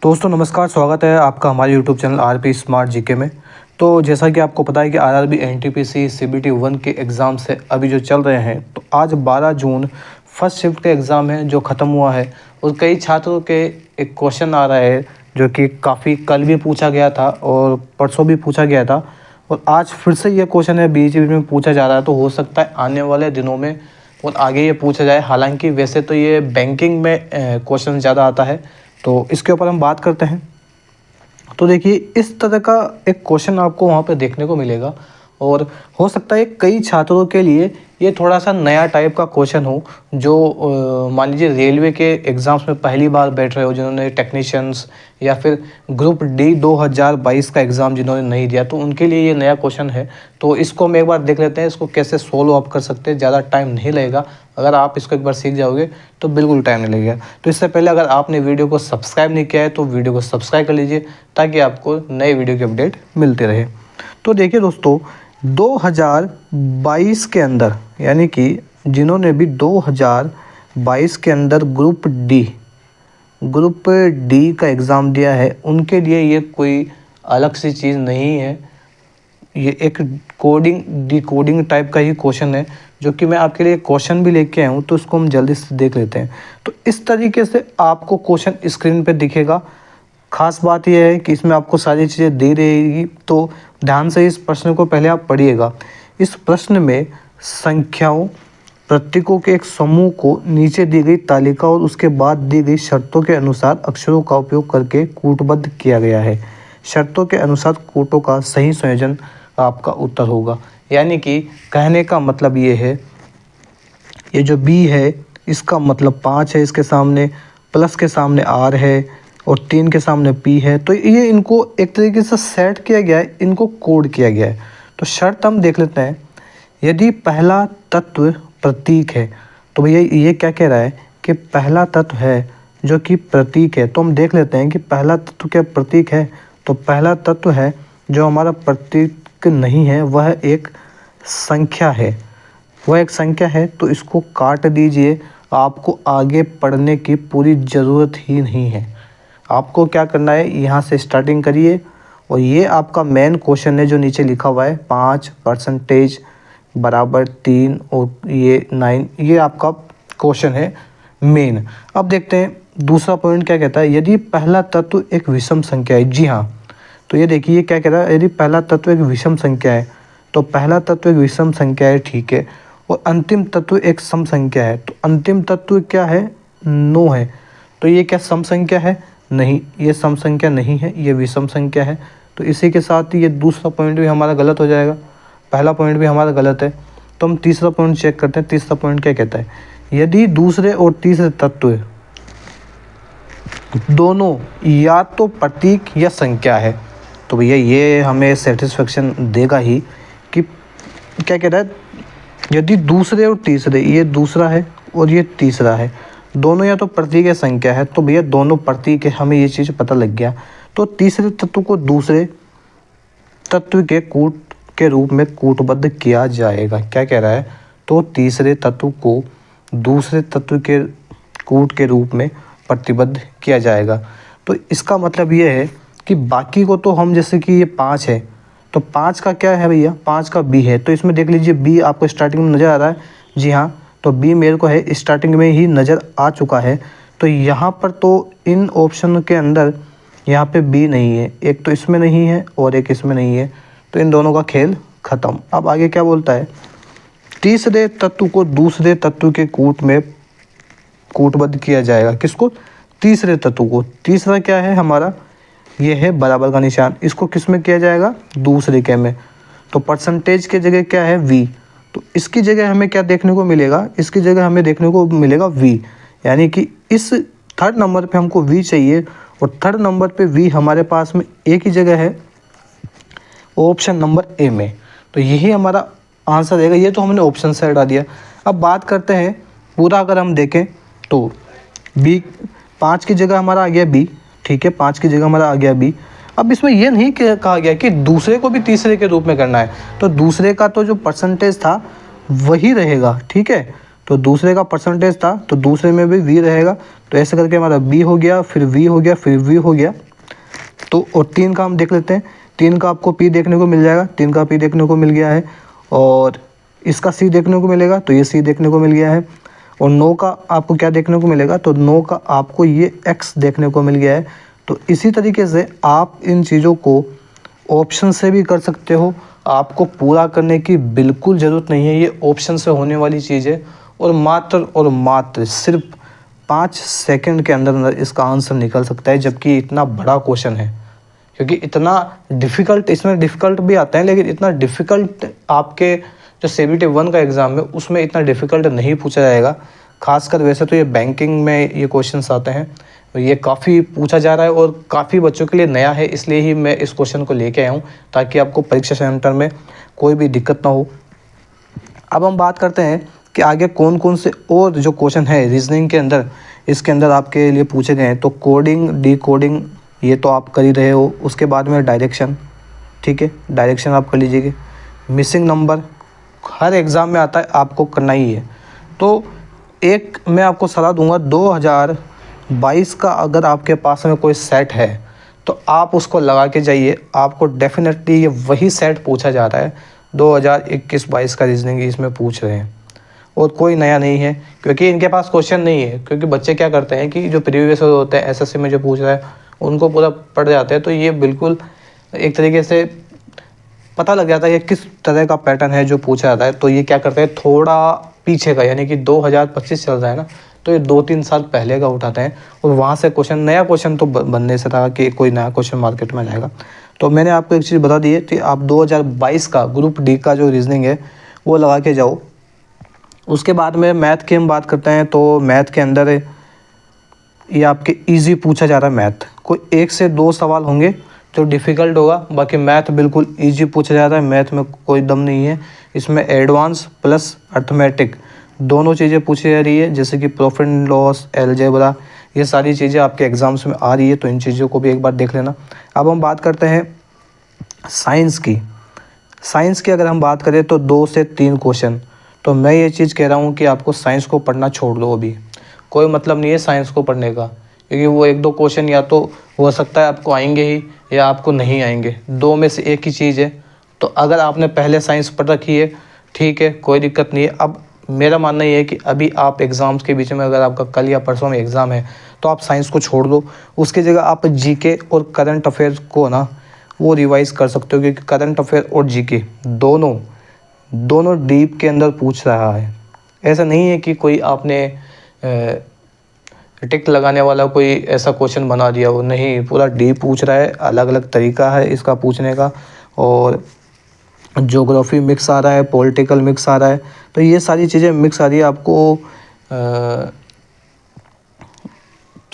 दोस्तों नमस्कार, स्वागत है आपका हमारे YouTube channel RP smart GK में। तो जैसा कि आपको पता है कि आरआरबी एनटीपीसी सीबीटी 1 के एग्ज़ाम से अभी जो चल रहे हैं, तो आज 12 जून फर्स्ट शिफ्ट का एग्ज़ाम है जो ख़त्म हुआ है। और कई छात्रों के एक क्वेश्चन आ रहा है जो कि काफ़ी कल भी पूछा गया था और परसों भी पूछा गया था, और आज फिर से ये क्वेश्चन है बीच बीच में पूछा जा रहा है। तो हो सकता है आने वाले दिनों में और आगे ये पूछा जाए। हालांकि वैसे तो ये बैंकिंग में क्वेश्चन ज़्यादा आता है, तो इसके ऊपर हम बात करते हैं। तो देखिए, इस तरह का एक क्वेश्चन आपको वहाँ पे देखने को मिलेगा, और हो सकता है कई छात्रों के लिए ये थोड़ा सा नया टाइप का क्वेश्चन हो, जो मान लीजिए रेलवे के एग्ज़ाम्स में पहली बार बैठ रहे हो, जिन्होंने टेक्नीशियंस या फिर ग्रुप डी 2022 का एग्ज़ाम जिन्होंने नहीं दिया, तो उनके लिए ये नया क्वेश्चन है। तो इसको हम एक बार देख लेते हैं, इसको कैसे सोल्व आप कर सकते हैं। ज़्यादा टाइम नहीं लगेगा, अगर आप इसको एक बार सीख जाओगे तो बिल्कुल टाइम नहीं लगेगा। तो इससे पहले अगर आपने वीडियो को सब्सक्राइब नहीं किया है तो वीडियो को सब्सक्राइब कर लीजिए, ताकि आपको नए वीडियो की अपडेट मिलते रहे। तो देखिए दोस्तों, 2022 के अंदर, यानी कि जिन्होंने भी 2022 के अंदर ग्रुप डी का एग्ज़ाम दिया है, उनके लिए ये कोई अलग सी चीज़ नहीं है। ये एक डिकोडिंग टाइप का ही क्वेश्चन है, जो कि मैं आपके लिए क्वेश्चन भी लेके आया हूँ। तो इसको हम जल्दी से देख लेते हैं। तो इस तरीके से आपको क्वेश्चन स्क्रीन पे दिखेगा। खास बात यह है कि इसमें आपको सारी चीज़ें दे रहेगी, तो ध्यान से इस प्रश्न को पहले आप पढ़िएगा। इस प्रश्न में संख्याओं, प्रतीकों के एक समूह को नीचे दी गई तालिका और उसके बाद दी गई शर्तों के अनुसार अक्षरों का उपयोग करके कूटबद्ध किया गया है। शर्तों के अनुसार कूटों का सही संयोजन आपका उत्तर होगा। यानी कि कहने का मतलब ये है, ये जो बी है इसका मतलब 5 है, इसके सामने प्लस के सामने आर है और 3 के सामने पी है। तो ये इनको एक तरीके से सेट किया गया है, इनको कोड किया गया है। तो शर्त हम देख लेते हैं। यदि पहला तत्व प्रतीक है, तो भैया ये क्या कह रहा है कि पहला तत्व है जो कि प्रतीक है। तो हम देख लेते हैं कि पहला तत्व क्या प्रतीक है। तो पहला तत्व है जो हमारा प्रतीक नहीं है, वह एक संख्या है, वह एक संख्या है। तो इसको काट दीजिए, आपको आगे पढ़ने की पूरी ज़रूरत ही नहीं है। आपको क्या करना है, यहाँ से स्टार्टिंग करिए, और ये आपका मेन क्वेश्चन है जो नीचे लिखा हुआ है 5% बराबर 3 और ये 9, ये आपका क्वेश्चन है मेन। अब देखते हैं दूसरा पॉइंट क्या कहता है। यदि पहला तत्व एक विषम संख्या है, जी हाँ, तो ये देखिए ये क्या कह रहा है, यदि पहला तत्व एक विषम संख्या है, तो पहला तत्व एक विषम संख्या है, ठीक है, और अंतिम तत्व एक सम संख्या है। तो अंतिम तत्व क्या है, 9 है। तो ये क्या सम संख्या है? नहीं, ये सम संख्या नहीं है, ये विषम संख्या है। तो इसी के साथ ये दूसरा पॉइंट भी हमारा गलत हो जाएगा, पहला पॉइंट भी हमारा गलत है। तो हम तीसरा पॉइंट चेक करते हैं। तीसरा पॉइंट क्या कहता है, यदि दूसरे और तीसरे तत्व दोनों या तो प्रतीक या संख्या है, तो भैया ये हमें सेटिस्फेक्शन देगा ही कि क्या कह रहा है, यदि दूसरे और तीसरे, ये दूसरा है और ये तीसरा है, दोनों या तो प्रतीक या संख्या है, तो भैया दोनों प्रतीक है, हमें ये चीज़ पता लग गया। तो तीसरे तत्व को दूसरे तत्व के कूट के रूप में कूटबद्ध किया जाएगा। क्या कह रहा है, तो तीसरे तत्व को दूसरे तत्व के कूट के रूप में प्रतिबद्ध किया जाएगा। तो इसका मतलब ये है कि बाकी को तो हम, जैसे कि ये 5 है, तो 5 का क्या है भैया, 5 का बी है। तो इसमें देख लीजिए बी आपको स्टार्टिंग में नज़र आ रहा है, जी हाँ, तो बी मेरे को है स्टार्टिंग में ही नज़र आ चुका है। तो यहाँ पर तो इन ऑप्शन के अंदर यहाँ पे बी नहीं है, एक तो इसमें नहीं है और एक इसमें नहीं है, तो इन दोनों का खेल ख़त्म। अब आगे क्या बोलता है, तीसरे तत्व को दूसरे तत्व के कूट में कूटबद्ध किया जाएगा। किसको, तीसरे तत्व को। तीसरा क्या है हमारा, ये है बराबर का निशान, इसको किस में किया जाएगा, दूसरे के में। तो परसेंटेज के जगह क्या है, वी, तो इसकी जगह हमें क्या देखने को मिलेगा, इसकी जगह हमें देखने को मिलेगा वी। यानी कि इस थर्ड नंबर पे हमको वी चाहिए, और थर्ड नंबर पे वी हमारे पास में एक ही जगह है, ऑप्शन नंबर ए में। तो यही हमारा आंसर रहेगा। ये तो हमने ऑप्शन से हटा दिया। अब बात करते हैं पूरा, अगर हम देखें तो बी 5 की जगह हमारा आ गया बी, ठीक है, 5 की जगह हमारा आ गया बी। अब इसमें यह नहीं कहा गया कि दूसरे को भी तीसरे के रूप में करना है, तो दूसरे का तो जो परसेंटेज था वही रहेगा, ठीक है। तो दूसरे का परसेंटेज था तो दूसरे में भी वी रहेगा। तो ऐसे करके हमारा बी हो गया, फिर वी हो गया, फिर वी हो गया। तो और 3 का हम देख लेते हैं। 3 का आपको पी देखने को मिल जाएगा, 3 का पी देखने को मिल गया है। और इसका सी देखने को मिलेगा, तो ये सी देखने को मिल गया है। और 9 का आपको क्या देखने को मिलेगा, तो 9 का आपको ये एक्स देखने को मिल गया है। तो इसी तरीके से आप इन चीज़ों को ऑप्शन से भी कर सकते हो। आपको पूरा करने की बिल्कुल ज़रूरत नहीं है, ये ऑप्शन से होने वाली चीज़ है। और मात्र सिर्फ 5 सेकंड के अंदर अंदर इसका आंसर निकल सकता है, जबकि इतना बड़ा क्वेश्चन है। क्योंकि इतना डिफ़िकल्ट, इसमें डिफ़िकल्ट भी आते हैं, लेकिन इतना डिफ़िकल्ट आपके जो CBT 1 का एग्ज़ाम है उसमें इतना डिफ़िकल्ट नहीं पूछा जाएगा। खासकर वैसे तो ये बैंकिंग में ये क्वेश्चंस आते हैं, ये काफ़ी पूछा जा रहा है और काफ़ी बच्चों के लिए नया है, इसलिए ही मैं इस क्वेश्चन को लेके आया हूँ, ताकि आपको परीक्षा सेंटर में कोई भी दिक्कत ना हो। अब हम बात करते हैं कि आगे कौन कौन से और जो क्वेश्चन है रीजनिंग के अंदर, इसके अंदर आपके लिए पूछे गए हैं। तो कोडिंग, डिकोडिंग ये तो आप कर ही रहे हो। उसके बाद में डायरेक्शन, ठीक है, डायरेक्शन आप कर लीजिएगा। मिसिंग नंबर हर एग्ज़ाम में आता है, आपको करना ही है। तो एक मैं आपको सलाह दूंगा, 2022 का अगर आपके पास में कोई सेट है तो आप उसको लगा के जाइए। आपको डेफिनेटली ये वही सेट पूछा जा रहा है 2021-22 का रीजनिंग इसमें पूछ रहे हैं, और कोई नया नहीं है। क्योंकि इनके पास क्वेश्चन नहीं है, क्योंकि बच्चे क्या करते हैं कि जो प्रीवियस होते हैं SSC में जो पूछ रहा है उनको पूरा पढ़ जाते हैं। तो ये बिल्कुल एक तरीके से पता लग जाता है कि किस तरह का पैटर्न है जो पूछा जाता है। तो ये क्या करते हैं, थोड़ा पीछे का, यानी कि 2025 चल रहा है ना, तो ये 2-3 साल पहले का उठाते हैं और वहाँ से क्वेश्चन, नया क्वेश्चन तो बनने से था कि कोई नया क्वेश्चन मार्केट में जाएगा। तो मैंने आपको एक चीज़ बता दी है कि आप 2022 का ग्रुप डी का जो रीजनिंग है वो लगा के जाओ। उसके बाद में मैथ की हम बात करते हैं। तो मैथ के अंदर ये आपके इजी पूछा जा रहा है मैथ। कोई 1 से 2 सवाल होंगे जो डिफ़िकल्ट होगा, बाकी मैथ बिल्कुल इजी पूछा जा रहा है। मैथ में कोई दम नहीं है, इसमें एडवांस प्लस अर्थमेटिक दोनों चीज़ें पूछी जा रही है, जैसे कि प्रॉफिट एंड लॉस, अलजेब्रा, ये सारी चीज़ें आपके एग्ज़ाम्स में आ रही है। तो इन चीज़ों को भी एक बार देख लेना। अब हम बात करते हैं साइंस की। साइंस की अगर हम बात करें तो 2 से 3 क्वेश्चन। तो मैं ये चीज़ कह रहा हूँ कि आपको साइंस को पढ़ना छोड़ दो, अभी कोई मतलब नहीं है साइंस को पढ़ने का, क्योंकि वो 1-2 क्वेश्चन या तो हो सकता है आपको आएंगे ही या आपको नहीं आएंगे, 2 में से एक ही चीज़ है। तो अगर आपने पहले साइंस पढ़ रखी है, ठीक है, कोई दिक्कत नहीं है। अब मेरा मानना ये है कि अभी आप एग्ज़ाम्स के बीच में, अगर आपका कल या परसों में एग्ज़ाम है, तो आप साइंस को छोड़ दो। उसकी जगह आप जीके और करंट अफेयर्स को ना वो रिवाइज़ कर सकते हो, क्योंकि करंट अफेयर और जीके दोनों डीप के अंदर पूछ रहा है। ऐसा नहीं है कि कोई आपने टिक लगाने वाला कोई ऐसा क्वेश्चन बना दिया हो, नहीं, पूरा डीप पूछ रहा है। अलग अलग तरीका है इसका पूछने का, और ज्योग्राफी मिक्स आ रहा है, पॉलिटिकल मिक्स आ रहा है। तो ये सारी चीज़ें मिक्स आ रही है, आपको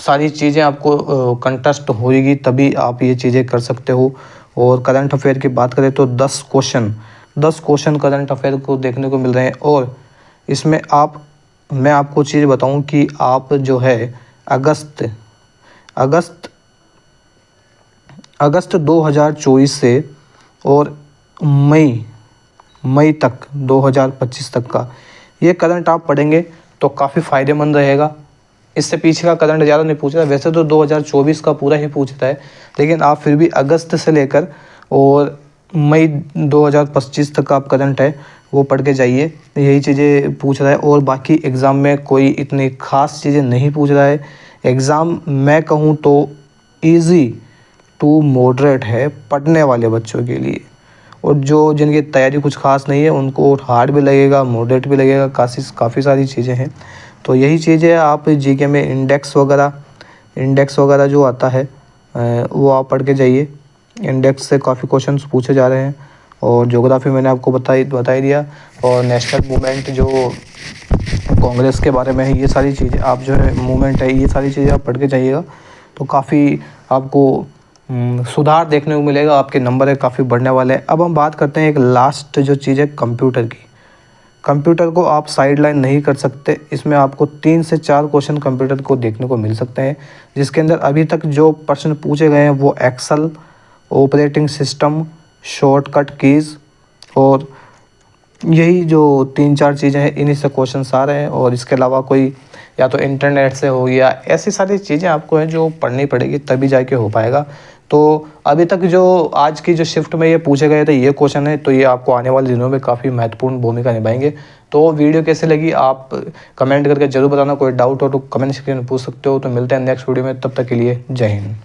सारी चीज़ें आपको कंटेस्ट होगी, तभी आप ये चीज़ें कर सकते हो। और करंट अफेयर की बात करें तो 10 क्वेश्चन करंट अफेयर को देखने को मिल रहे हैं। और इसमें मैं आपको चीज़ बताऊं कि आप जो है अगस्त 2024 से और मई तक 2025 तक का ये करंट आप पढ़ेंगे तो काफ़ी फ़ायदेमंद रहेगा। इससे पीछे का करंट ज़्यादा नहीं पूछ रहा है, वैसे तो 2024 का पूरा ही पूछता है, लेकिन आप फिर भी अगस्त से लेकर और मई 2025 तक का आप करंट है वो पढ़ के जाइए। यही चीज़ें पूछ रहा है, और बाकी एग्ज़ाम में कोई इतनी ख़ास चीज़ें नहीं पूछ रहा है। एग्ज़ाम मैं कहूँ तो इजी टू मॉडरेट है पढ़ने वाले बच्चों के लिए, और जो जिनकी तैयारी कुछ ख़ास नहीं है उनको हार्ड भी लगेगा, मॉडरेट भी लगेगा, काफ़ी सारी चीज़ें हैं। तो यही चीज़ें आप जीके में इंडेक्स वगैरह जो आता है वो आप पढ़ के जाइए। इंडेक्स से काफ़ी क्वेश्चंस पूछे जा रहे हैं। और ज्योग्राफी मैंने आपको बता ही दिया। और नेशनल मूवमेंट जो कांग्रेस के बारे में है, ये सारी चीज़ें आप जो है मूवमेंट है, ये सारी चीज़ें आप पढ़ के जाइएगा, तो काफ़ी आपको सुधार देखने को मिलेगा। आपके नंबर है काफ़ी बढ़ने वाले हैं। अब हम बात करते हैं एक लास्ट जो चीज़ है कंप्यूटर की। कंप्यूटर को आप साइड लाइन नहीं कर सकते, इसमें आपको 3 से 4 क्वेश्चन कंप्यूटर को देखने को मिल सकते हैं, जिसके अंदर अभी तक जो प्रश्न पूछे गए हैं वो excel, operating system, shortcut keys और यही जो 3-4 चीज़ें हैं इन्हीं से क्वेश्चन आ रहे हैं, और इसके अलावा कोई या तो इंटरनेट से हो या ऐसी सारी चीज़ें आपको हैं जो पढ़नी पड़ेगी तभी जाके हो पाएगा। तो अभी तक जो आज की जो शिफ्ट में ये पूछे गए थे ये क्वेश्चन है, तो ये आपको आने वाले दिनों में काफ़ी महत्वपूर्ण भूमिका निभाएंगे। तो वीडियो कैसे लगी आप कमेंट करके ज़रूर बताना। कोई डाउट हो तो कमेंट सेक्शन में पूछ सकते हो। तो मिलते हैं नेक्स्ट वीडियो में, तब तक के लिए जय हिंद।